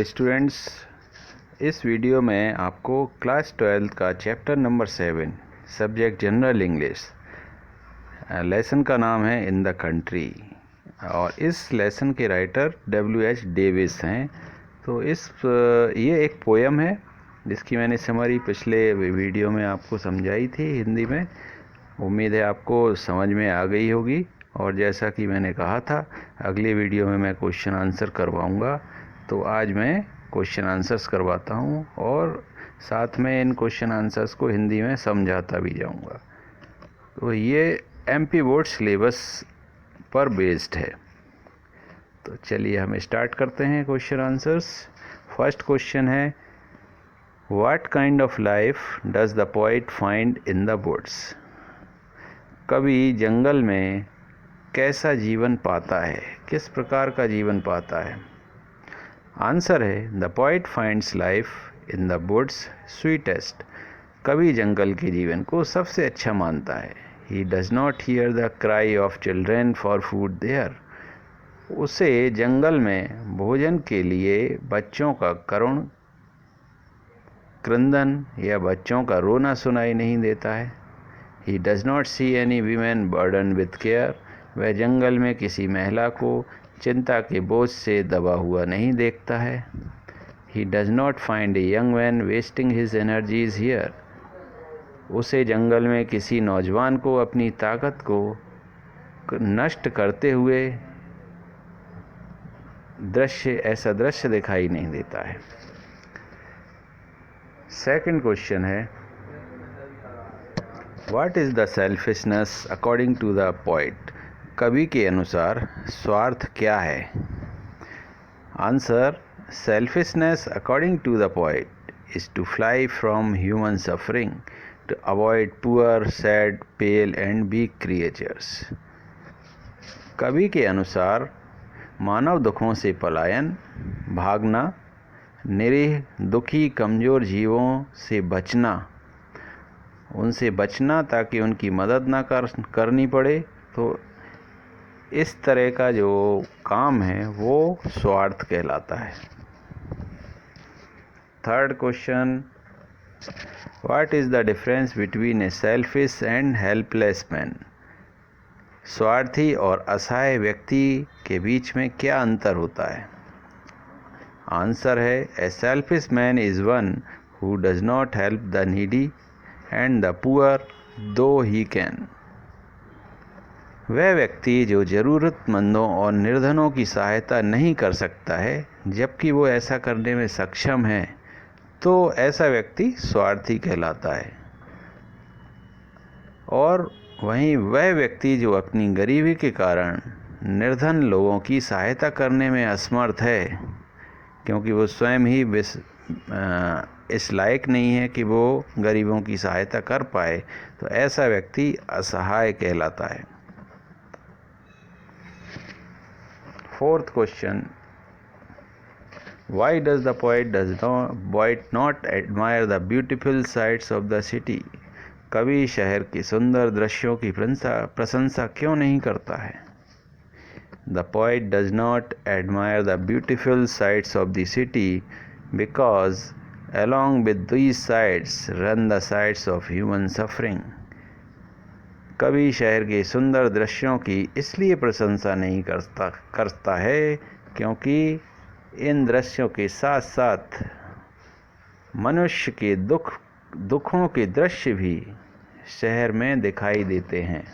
Dear students, इस video में आपको क्लास 12 का chapter number 7 subject general English lesson का नाम है इन द कंट्री और इस लेसन के राइटर W.H. डेविस हैं। तो ये एक पोयम है जिसकी मैंने समरी पिछले वीडियो में आपको समझाई थी हिंदी में। उम्मीद है आपको समझ में आ गई होगी और जैसा कि मैंने कहा था अगले वीडियो में मैं क्वेश्चन आंसर करवाऊंगा। तो आज मैं क्वेश्चन आंसर्स करवाता हूं और साथ में इन क्वेश्चन आंसर्स को हिंदी में समझाता भी जाऊंगा। तो ये MP बोर्ड सिलेबस पर बेस्ड है। तो चलिए हम स्टार्ट करते हैं क्वेश्चन आंसर्स। फर्स्ट क्वेश्चन है, what kind of life does the poet find in the woods? कवि जंगल में कैसा जीवन पाता है, किस प्रकार का जीवन पाता है? आंसर है, the poet finds life in the woods sweetest. कवि जंगल के जीवन को सबसे अच्छा मानता है। He does not hear the cry of children for food there. उसे जंगल में भोजन के लिए बच्चों का करुण क्रंदन या बच्चों का रोना सुनाई नहीं देता है। He does not see any women burdened with care. वह जंगल में किसी महिला को चिंता के बोझ से दबा हुआ नहीं देखता है। He does not find a young man wasting his energies here. उसे जंगल में किसी नौजवान को अपनी ताकत को नष्ट करते हुए ऐसा दृश्य दिखाई नहीं देता है। सेकंड क्वेश्चन है, What is the selfishness according to the poet? कवि के अनुसार स्वार्थ क्या है? Answer, selfishness according to the poet is to fly from human suffering to avoid poor, sad, pale and weak creatures. कवि के अनुसार मानव दुखों से पलायन, भागना, निरीह, दुखी, कमजोर जीवों से बचना, उनसे बचना ताकि उनकी मदद ना करनी पड़े। तो इस तरह का जो काम है वो स्वार्थ कहलाता है। Third question, what is the difference between A selfish and helpless man? स्वार्थी और असहाय व्यक्ति के बीच में क्या अंतर होता है? आंसर है, a selfish man is one who does not help the needy and the poor though he can. वह व्यक्ति जो ज़रूरतमंदों और निर्धनों की सहायता नहीं कर सकता है जबकि वो ऐसा करने में सक्षम है, तो ऐसा व्यक्ति स्वार्थी कहलाता है। और वहीं वह व्यक्ति जो अपनी गरीबी के कारण निर्धन लोगों की सहायता करने में असमर्थ है क्योंकि वो स्वयं ही इस लायक नहीं है कि वो गरीबों की सहायता कर पाए, तो ऐसा व्यक्ति असहाय कहलाता है। Fourth question, why does the poet not admire the beautiful sites of the city? कवि शहर के सुंदर दृश्यों की प्रशंसा क्यों नहीं करता है? The poet does not admire the beautiful sites of the city because along with these sights run the sights of human suffering. कवि शहर के सुंदर दृश्यों की इसलिए प्रशंसा नहीं करता है क्योंकि इन दृश्यों के साथ साथ मनुष्य के दुखों के दृश्य भी शहर में दिखाई देते हैं।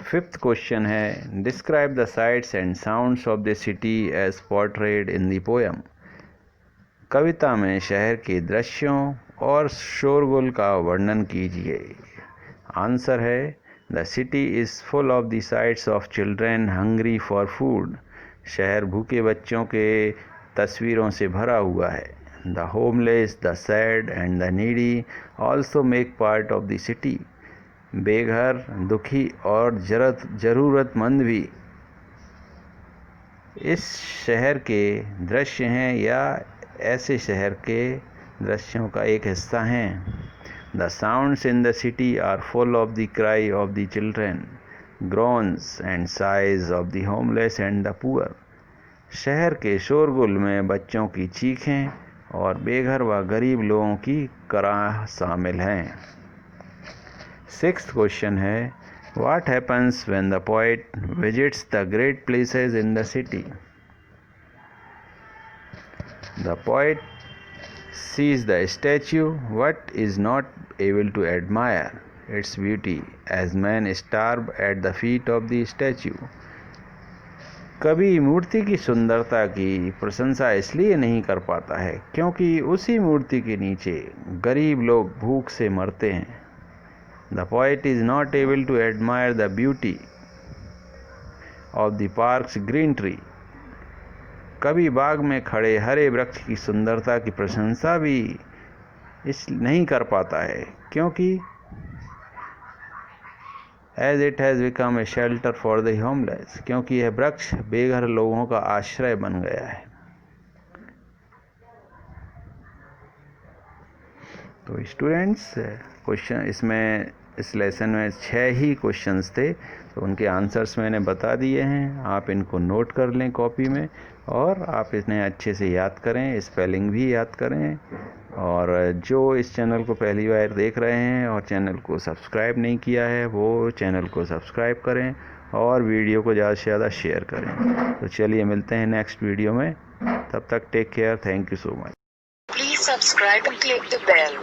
फिफ्थ क्वेश्चन है, describe the sights and sounds of the city as portrayed in the poem. कविता में शहर के दृश्यों और शोरगुल का वर्णन कीजिए। आंसर है, the city is full of the sites of children hungry for food. शहर भूखे बच्चों के तस्वीरों से भरा हुआ है। The homeless, the sad and the needy also make part of the city. बेघर, दुखी और ज़रूरतमंद भी इस शहर के दृश्य हैं या ऐसे शहर के दृश्यों का एक हिस्सा हैं। The sounds in the city are full of the cry of the children. groans and sighs of the homeless and the poor. शहर के शोरगुल में बच्चों की चीखें और बेघर व गरीब लोगों की कराह शामिल हैं। 6th क्वेश्चन है, What happens when the poet visits the great places in the city? The poet sees the statue but is not able to admire its beauty, as men starve at the feet of the statue. कवि मूर्ति की सुंदरता की प्रशंसा इसलिए नहीं कर पाता है क्योंकि उसी मूर्ति के नीचे गरीब लोग भूख से मरते हैं। The poet is not able to admire the beauty of the park's green tree. कवि बाग में खड़े हरे वृक्ष की सुंदरता की प्रशंसा भी इस नहीं कर पाता है क्योंकि as it has become a shelter for the homeless, क्योंकि यह वृक्ष बेघर लोगों का आश्रय बन गया है। तो स्टूडेंट्स, क्वेश्चन इसमें इस लेसन में 6 ही क्वेश्चंस थे, तो उनके आंसर्स मैंने बता दिए हैं। आप इनको नोट कर लें कॉपी में और आप इन्हें अच्छे से याद करें, स्पेलिंग भी याद करें। और जो इस चैनल को पहली बार देख रहे हैं और चैनल को सब्सक्राइब नहीं किया है वो चैनल को सब्सक्राइब करें और वीडियो को ज़्यादा से ज़्यादा शेयर करें। तो चलिए मिलते हैं नेक्स्ट वीडियो में, तब तक take care, thank you so much. Please subscribe and click the bell.